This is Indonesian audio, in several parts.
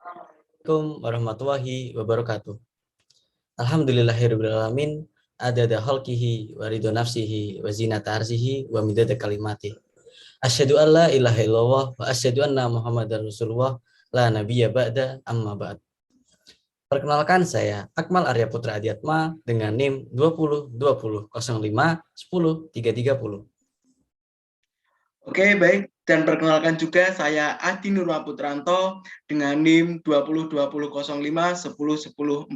Assalamualaikum warahmatullahi wabarakatuh. Alhamdulillahirrahmanirrahim. Adada khalqihi wa ridho nafsihi wa zinata arsihi wa midada kalimati. Asyhadu an la ilaha illallah wa asyhadu anna Muhammadar Rasulullah la nabiyya ba'da amma ba'd. Perkenalkan saya Akmal Arya Putra Adiatma dengan NIM 2020051030. Oke, baik. Dan perkenalkan juga saya Adi Nurma Putranto dengan NIM 2020051104.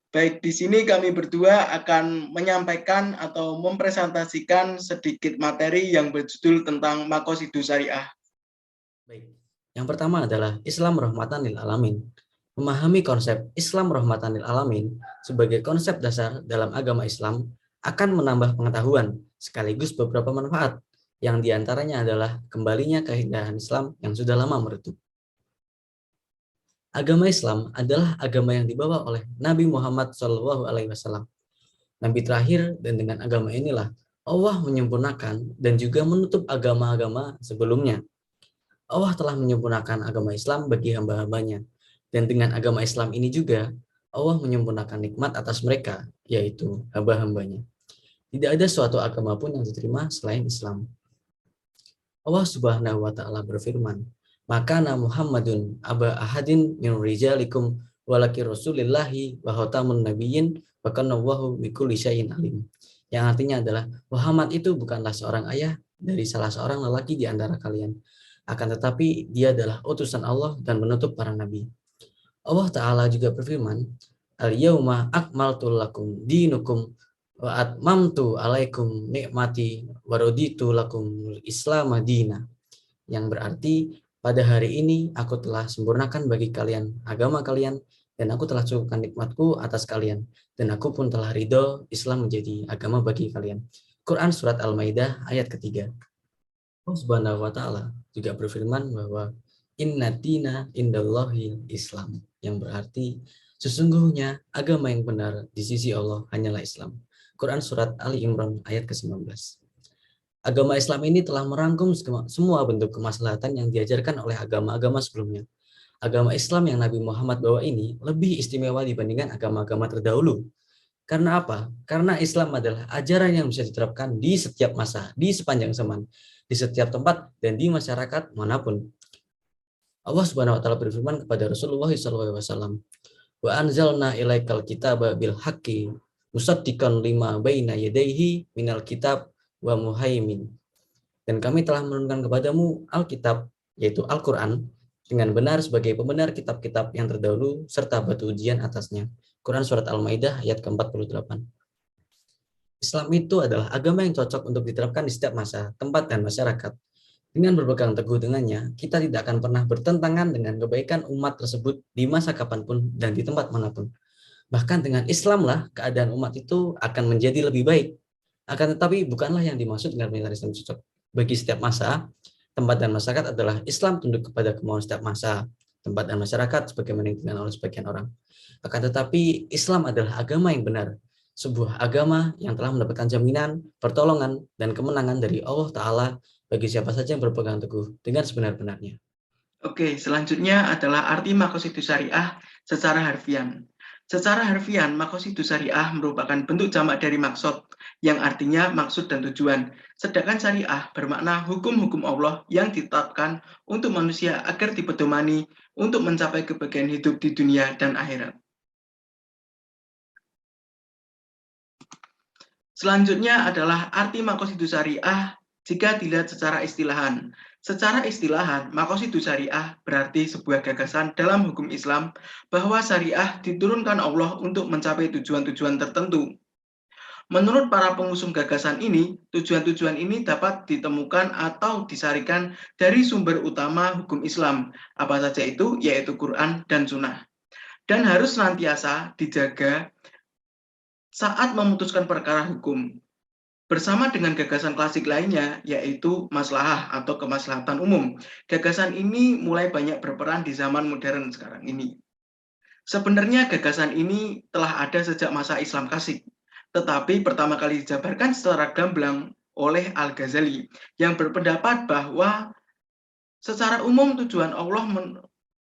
Baik, di sini kami berdua akan menyampaikan atau mempresentasikan sedikit materi yang berjudul tentang Maqasidus Syariah. Baik. Yang pertama adalah Islam rahmatan lil alamin. Memahami konsep Islam rahmatan lil alamin sebagai konsep dasar dalam agama Islam akan menambah pengetahuan sekaligus beberapa manfaat, yang diantaranya adalah kembalinya keindahan Islam yang sudah lama meredup. Agama Islam adalah agama yang dibawa oleh Nabi Muhammad SAW, Nabi terakhir, dan dengan agama inilah Allah menyempurnakan dan juga menutup agama-agama sebelumnya. Allah telah menyempurnakan agama Islam bagi hamba-hambanya, dan dengan agama Islam ini juga Allah menyempurnakan nikmat atas mereka, yaitu hamba-hambanya. Tidak ada suatu agama pun yang diterima selain Islam. Allah Subhanahu wa Ta'ala berfirman, "Makana Muhammadun aba ahadin min rijalikum walaki rasulillahi wa khatamun nabiyyin wa kana Allahu bikulli syai'in alim." Yang artinya adalah Muhammad itu bukanlah seorang ayah dari salah seorang lelaki di antara kalian, akan tetapi dia adalah utusan Allah dan menutup para nabi. Allah Ta'ala juga berfirman, "Al-yauma akmaltu lakum dinukum wa atmamtu alaikum nikmati wa raditu lakum Islam madina." Yang berarti pada hari ini aku telah sempurnakan bagi kalian agama kalian, dan aku telah cukupkan nikmatku atas kalian, dan aku pun telah ridho Islam menjadi agama bagi kalian. Quran Surat Al-Maidah ayat ketiga. Allah Subhanahu wa Ta'ala juga berfirman bahwa inna dina indallahi Islam, yang berarti sesungguhnya agama yang benar di sisi Allah hanyalah Islam. Quran Surat Ali Imran ayat ke-19. Agama Islam ini telah merangkum semua bentuk kemaslahatan yang diajarkan oleh agama-agama sebelumnya. Agama Islam yang Nabi Muhammad bawa ini lebih istimewa dibandingkan agama-agama terdahulu. Karena apa? Karena Islam adalah ajaran yang bisa diterapkan di setiap masa, di sepanjang zaman, di setiap tempat, dan di masyarakat manapun. Allah Subhanahu wa Ta'ala berfirman kepada Rasulullah SAW, "Wa anzalna ilaikal kitaba bil haqqi musaddiqan lima baina yadayhi minal kitab wa muhaimin." Dan kami telah menurunkan kepadamu Alkitab, yaitu Al-Quran, dengan benar sebagai pembenar kitab-kitab yang terdahulu serta batu ujian atasnya. Quran Surat Al-Maidah ayat ke-48. Islam itu adalah agama yang cocok untuk diterapkan di setiap masa, tempat, dan masyarakat. Dengan berpegang teguh dengannya, kita tidak akan pernah bertentangan dengan kebaikan umat tersebut di masa kapanpun dan di tempat manapun. Bahkan dengan Islamlah keadaan umat itu akan menjadi lebih baik. Akan tetapi bukanlah yang dimaksud dengan militer Islam cocok bagi setiap masa, tempat, dan masyarakat adalah Islam tunduk kepada kemauan setiap masa, tempat, dan masyarakat sebagaimana yang dikenal oleh sebagian orang. Akan tetapi Islam adalah agama yang benar, sebuah agama yang telah mendapatkan jaminan, pertolongan, dan kemenangan dari Allah Ta'ala bagi siapa saja yang berpegang teguh dengan sebenar-benarnya. Oke, selanjutnya adalah arti Maqasidus Syariah secara harfiah. Secara harfiah, Maqasidus Syariah merupakan bentuk jamak dari maksud, yang artinya maksud dan tujuan. Sedangkan syariah bermakna hukum-hukum Allah yang ditetapkan untuk manusia agar dipedomani untuk mencapai kebahagiaan hidup di dunia dan akhirat. Selanjutnya adalah arti Maqasidus Syariah jika dilihat secara istilahan. Secara istilahan, Maqasidus Syariah berarti sebuah gagasan dalam hukum Islam bahwa syariah diturunkan Allah untuk mencapai tujuan-tujuan tertentu. Menurut para pengusung gagasan ini, tujuan-tujuan ini dapat ditemukan atau disarikan dari sumber utama hukum Islam. Apa saja itu? Yaitu Quran dan Sunnah. Dan harus senantiasa dijaga saat memutuskan perkara hukum. Bersama dengan gagasan klasik lainnya, yaitu maslahah atau kemaslahatan umum. Gagasan ini mulai banyak berperan di zaman modern sekarang ini. Sebenarnya gagasan ini telah ada sejak masa Islam klasik, tetapi pertama kali dijabarkan secara gamblang oleh Al-Ghazali, yang berpendapat bahwa secara umum tujuan Allah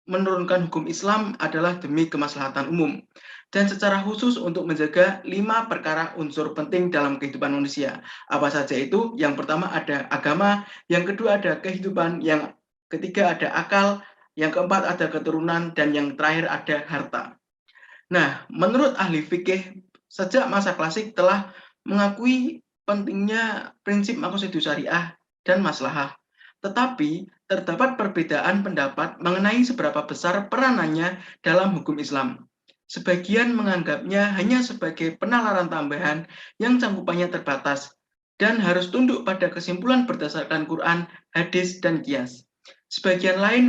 menurunkan hukum Islam adalah demi kemaslahatan umum dan secara khusus untuk menjaga 5 perkara unsur penting dalam kehidupan manusia. Apa saja itu? Yang pertama ada agama, yang kedua ada kehidupan, yang ketiga ada akal, yang keempat ada keturunan, dan yang terakhir ada harta. Nah, menurut ahli fikih, sejak masa klasik telah mengakui pentingnya prinsip maqasidus syariah dan maslahah. Tetapi, terdapat perbedaan pendapat mengenai seberapa besar peranannya dalam hukum Islam. Sebagian menganggapnya hanya sebagai penalaran tambahan yang cangkupannya terbatas dan harus tunduk pada kesimpulan berdasarkan Quran, hadis, dan qiyas. Sebagian lain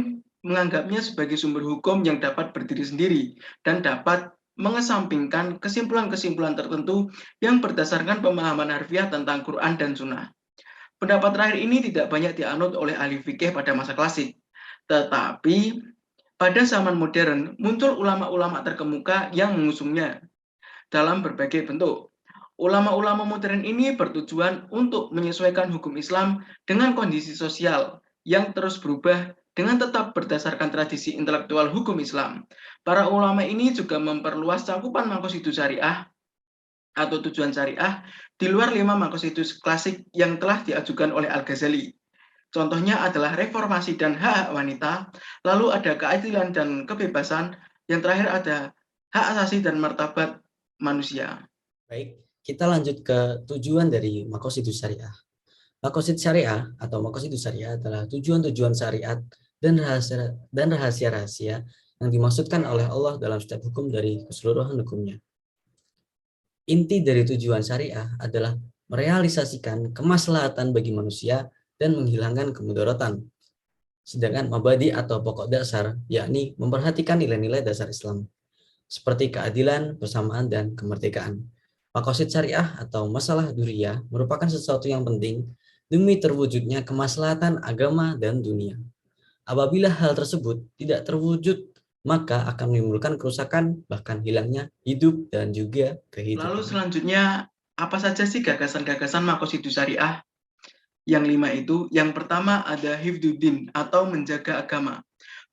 menganggapnya sebagai sumber hukum yang dapat berdiri sendiri dan dapat mengesampingkan kesimpulan-kesimpulan tertentu yang berdasarkan pemahaman harfiah tentang Quran dan Sunnah. Pendapat terakhir ini tidak banyak dianut oleh ahli fikih pada masa klasik, tetapi pada zaman modern muncul ulama-ulama terkemuka yang mengusungnya dalam berbagai bentuk. Ulama-ulama modern ini bertujuan untuk menyesuaikan hukum Islam dengan kondisi sosial yang terus berubah dengan tetap berdasarkan tradisi intelektual hukum Islam. Para ulama ini juga memperluas cakupan maqasidus syariah atau tujuan syariah di luar 5 maqasidus klasik yang telah diajukan oleh Al-Ghazali. Contohnya adalah reformasi dan hak wanita, lalu ada keadilan dan kebebasan, yang terakhir ada hak asasi dan martabat manusia. Baik, kita lanjut ke tujuan dari maqasidus syariah. Maqasid syariah atau maqasidus syariah adalah tujuan-tujuan syariat dan rahasia-rahasia yang dimaksudkan oleh Allah dalam setiap hukum dari keseluruhan hukumnya. Inti dari tujuan syariah adalah merealisasikan kemaslahatan bagi manusia dan menghilangkan kemudaratan. Sedangkan mabadi atau pokok dasar yakni memperhatikan nilai-nilai dasar Islam seperti keadilan, persamaan, dan kemerdekaan. Maqasid syariah atau masalah duriyah merupakan sesuatu yang penting demi terwujudnya kemaslahatan agama dan dunia. Apabila hal tersebut tidak terwujud, maka akan menimbulkan kerusakan, bahkan hilangnya hidup dan juga kehidupan. Lalu selanjutnya, apa saja sih gagasan-gagasan maqasidus syariah? Yang 5 itu, yang pertama ada hifdzuddin atau menjaga agama.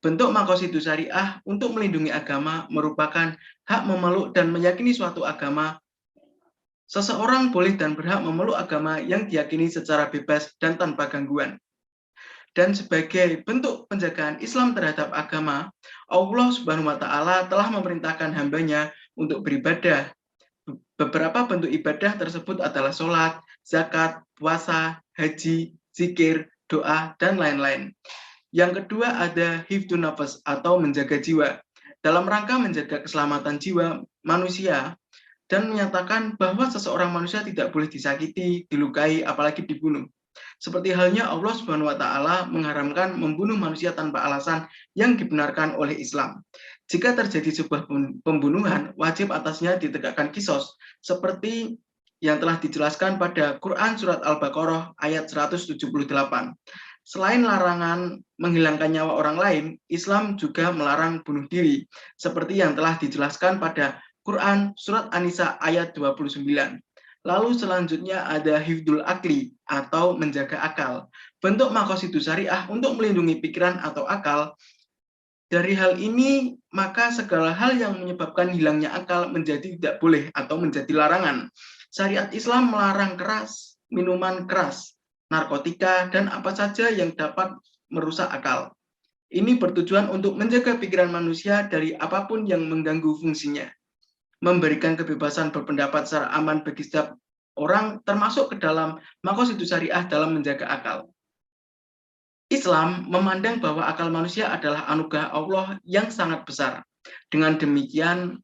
Bentuk maqasidus syariah untuk melindungi agama merupakan hak memeluk dan meyakini suatu agama. Seseorang boleh dan berhak memeluk agama yang diyakini secara bebas dan tanpa gangguan. Dan sebagai bentuk penjagaan Islam terhadap agama, Allah Subhanahu wa Ta'ala telah memerintahkan hambanya untuk beribadah. Beberapa bentuk ibadah tersebut adalah sholat, zakat, puasa, haji, zikir, doa, dan lain-lain. Yang kedua ada hifdzun nafas atau menjaga jiwa. Dalam rangka menjaga keselamatan jiwa manusia dan menyatakan bahwa seseorang manusia tidak boleh disakiti, dilukai, apalagi dibunuh. Seperti halnya Allah Subhanahu wa Ta'ala mengharamkan membunuh manusia tanpa alasan yang dibenarkan oleh Islam. Jika terjadi sebuah pembunuhan, wajib atasnya ditegakkan kisos, seperti yang telah dijelaskan pada Quran Surat Al-Baqarah ayat 178. Selain larangan menghilangkan nyawa orang lain, Islam juga melarang bunuh diri, seperti yang telah dijelaskan pada Quran Surat An-Nisa ayat 29. Lalu selanjutnya ada hifdzul akli atau menjaga akal. Bentuk maqasidus syariah untuk melindungi pikiran atau akal. Dari hal ini, maka segala hal yang menyebabkan hilangnya akal menjadi tidak boleh atau menjadi larangan. Syariat Islam melarang keras, minuman keras, narkotika, dan apa saja yang dapat merusak akal. Ini bertujuan untuk menjaga pikiran manusia dari apapun yang mengganggu fungsinya. Memberikan kebebasan berpendapat secara aman bagi setiap orang, termasuk ke dalam maqasidus syariah dalam menjaga akal. Islam memandang bahwa akal manusia adalah anugerah Allah yang sangat besar. Dengan demikian,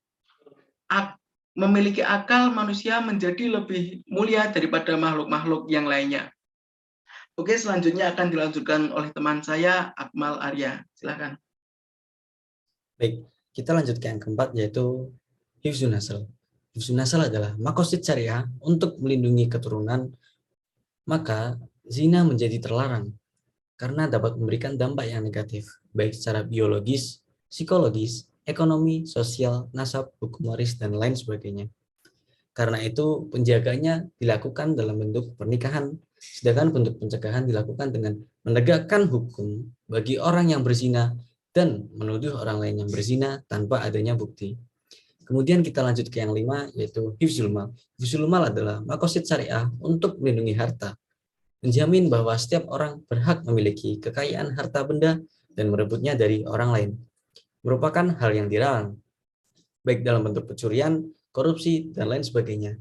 memiliki akal manusia menjadi lebih mulia daripada makhluk-makhluk yang lainnya. Oke, selanjutnya akan dilanjutkan oleh teman saya, Akmal Arya. Silakan. Baik, kita lanjut ke yang keempat, yaitu hifdzun nasl. Hifdzun nasl adalah maqasid syariah untuk melindungi keturunan, maka zina menjadi terlarang karena dapat memberikan dampak yang negatif, baik secara biologis, psikologis, ekonomi, sosial, nasab, hukum waris, dan lain sebagainya. Karena itu, penjagaannya dilakukan dalam bentuk pernikahan, sedangkan bentuk pencegahan dilakukan dengan menegakkan hukum bagi orang yang berzina dan menuduh orang lain yang berzina tanpa adanya bukti. Kemudian kita lanjut ke yang 5, yaitu hifzul mal. Hifzul mal adalah makosid syariah untuk melindungi harta, menjamin bahwa setiap orang berhak memiliki kekayaan harta benda dan merebutnya dari orang lain. Merupakan hal yang dilarang, baik dalam bentuk pencurian, korupsi, dan lain sebagainya.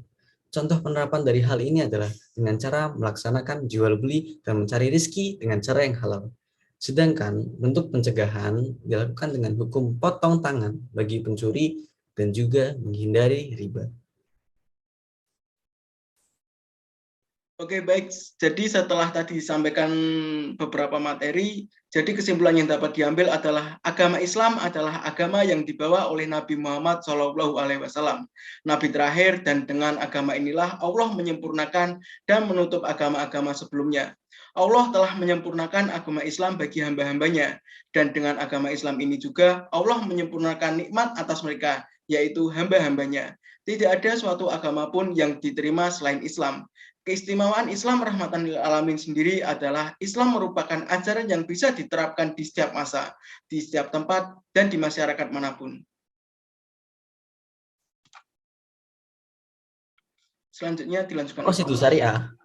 Contoh penerapan dari hal ini adalah dengan cara melaksanakan jual beli dan mencari rezeki dengan cara yang halal. Sedangkan bentuk pencegahan dilakukan dengan hukum potong tangan bagi pencuri dan juga menghindari riba. Oke, baik. Jadi setelah tadi disampaikan beberapa materi, jadi kesimpulan yang dapat diambil adalah agama Islam adalah agama yang dibawa oleh Nabi Muhammad SAW, Nabi terakhir, dan dengan agama inilah Allah menyempurnakan dan menutup agama-agama sebelumnya. Allah telah menyempurnakan agama Islam bagi hamba-hambanya, dan dengan agama Islam ini juga Allah menyempurnakan nikmat atas mereka, yaitu hamba-hambanya. Tidak ada suatu agama pun yang diterima selain Islam. Keistimewaan Islam rahmatan lil alamin sendiri adalah Islam merupakan ajaran yang bisa diterapkan di setiap masa, di setiap tempat, dan di masyarakat manapun. Selanjutnya dilanjutkan. Makosid syariah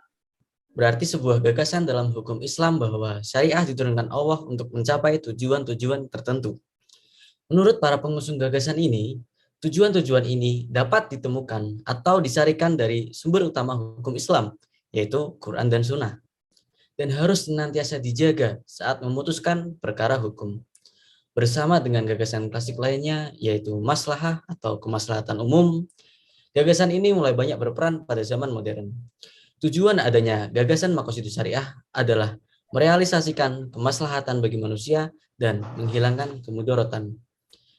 berarti sebuah gagasan dalam hukum Islam bahwa syariah diturunkan Allah untuk mencapai tujuan-tujuan tertentu. Menurut para pengusung gagasan ini, tujuan-tujuan ini dapat ditemukan atau disarikan dari sumber utama hukum Islam, yaitu Quran dan Sunnah, dan harus senantiasa dijaga saat memutuskan perkara hukum. Bersama dengan gagasan klasik lainnya, yaitu maslahah atau kemaslahatan umum, gagasan ini mulai banyak berperan pada zaman modern. Tujuan adanya gagasan Maqasidus Syariah adalah merealisasikan kemaslahatan bagi manusia dan menghilangkan kemudaratan.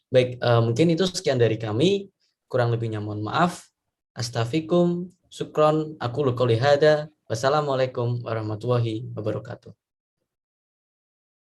Baik, mungkin itu sekian dari kami. Kurang lebihnya mohon maaf. Astaghfirullahaladzim. Syukron. Aku qouli hada. Wassalamualaikum warahmatullahi wabarakatuh.